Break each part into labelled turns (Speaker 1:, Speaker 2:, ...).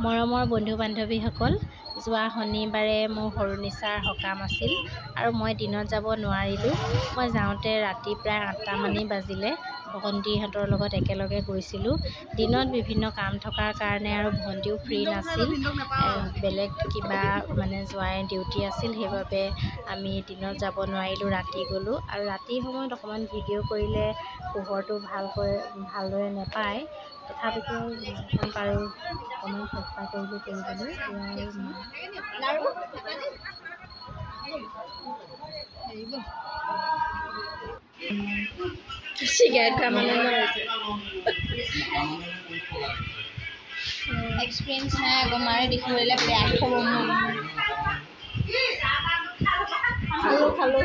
Speaker 1: মৰমৰ বন্ধু বান্ধৱীসকল, যোৱা শনিবাৰে মোৰ সৰু নিচাৰ সকাম আছিল আৰু মই দিনত যাব নোৱাৰিলোঁ। মই যাওঁতে ৰাতি প্ৰায় 8টা মানেই বাজিলে। ভণ্টিহঁতৰ লগত একেলগে গৈছিলোঁ। দিনত বিভিন্ন কাম থকাৰ কাৰণে আৰু ভণ্টিও ফ্ৰী নাছিল, বেলেগ কিবা যোৱাই ডিউটি আছিল, সেইবাবে আমি দিনত যাব নোৱাৰিলোঁ, ৰাতি গ'লোঁ। আৰু ৰাতিৰ সময়ত অকণমান ভিডিঅ' কৰিলে পোহৰটো ভালদৰে নাপায়, তথাপিতো যিমান পাৰোঁ অকণমান চেষ্টা কৰিলোঁ কৰিবলৈ। চিগাৰেট খোৱা মানুহ এক্সপিৰিয়েঞ্চ নাই, আকৌ মাৰে দেখিবলৈ বেয়া খাব খালোঁ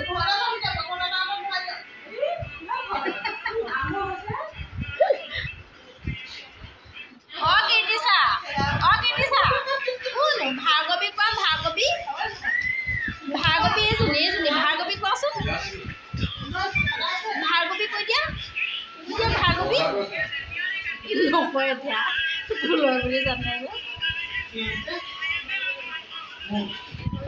Speaker 1: ভাৰ্গৱী কোৱাচোন, ভাৰ্গৱী কৈ দিয়া ভাৰ্গৱী নকয় এতিয়া বুলি জানে।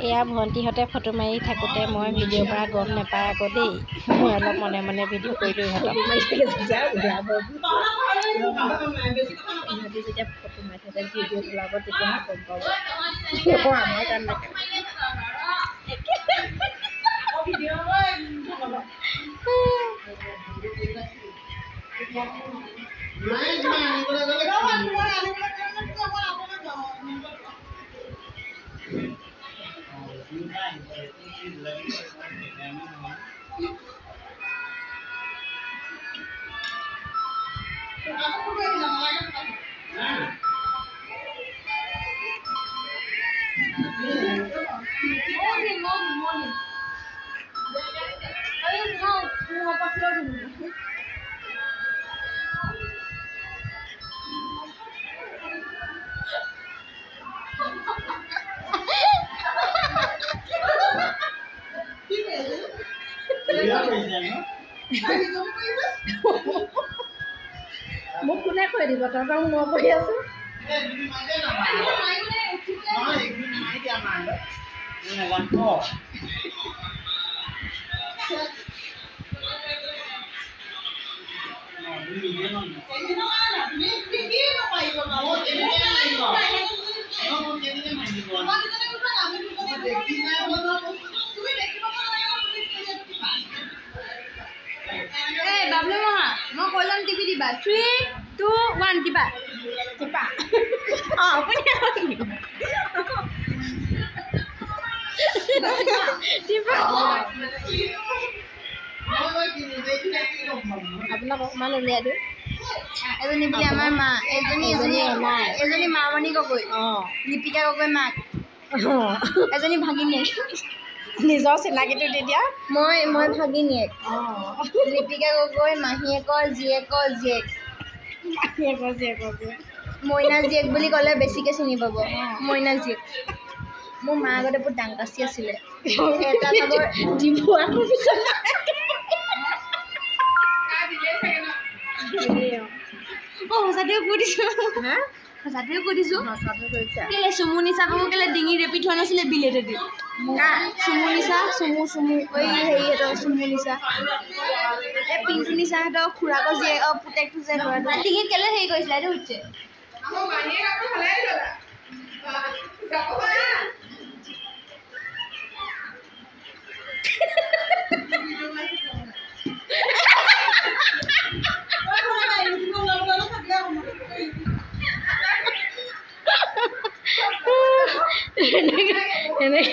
Speaker 1: এয়া ভণ্টিহঁতে ফটো মাৰি থাকোঁতে মই ভিডিঅ'ৰ পৰা গম নাপায় আকৌ দেই, মই অলপ মনে মনে ভিডিঅ' কৰিলোঁ ইহঁতক। ইহঁতি যেতিয়া ফটো মাৰি থাকে ভিডিঅ' ওলাব তেতিয়াহে গম পাব। আমাৰ কাৰণে মোক কোনে কৈ দিব, তহঁতক মই কৈ আছোঁ। বাবলু মহা মই কৈ যাম, টিপি দিবা। 3, 2, 1 টিপা টিপা। আপুনি আপোনাক অকণমান উলিয়াই দিওঁ। এজনী বুলি আমাৰ মা, এজনী মামণি গগৈ, লিপিকা গগৈ মাক, এজনী ভাগিনীয়েক। নিজৰ চিনাকিটো দি দিয়া। মই ভাগিনীয়েক, লিপিকা গগৈ মাহীয়েকৰ জীয়েকৰ জীয়েক, মইনা জীয়েক বুলি ক'লে বেছিকৈ চিনি পাব। মইনা জীয়েক। মোৰ মা আগতে বহুত ডাংকাচি আছিলে। এটা ভাগৰ সঁচাটোৱে কৈ দিছোঁ, সঁচাটোৱে কৈ দিছোঁ। কেলে চুমু নিচা পাবো, কেলে ডিঙি ৰেপি থোৱা নাছিলে বিলেটেদি। চুমু নিচা হেৰিহঁতৰ চুমু নিচা, এই পিংকু নিচাহঁতৰ খুৰাকৰ জীয়েক পুতেকটো যে ল'ৰাটো ডিঙিত কেলে হেৰি কৰিছিলে এইটো সুধিছে। এনেকে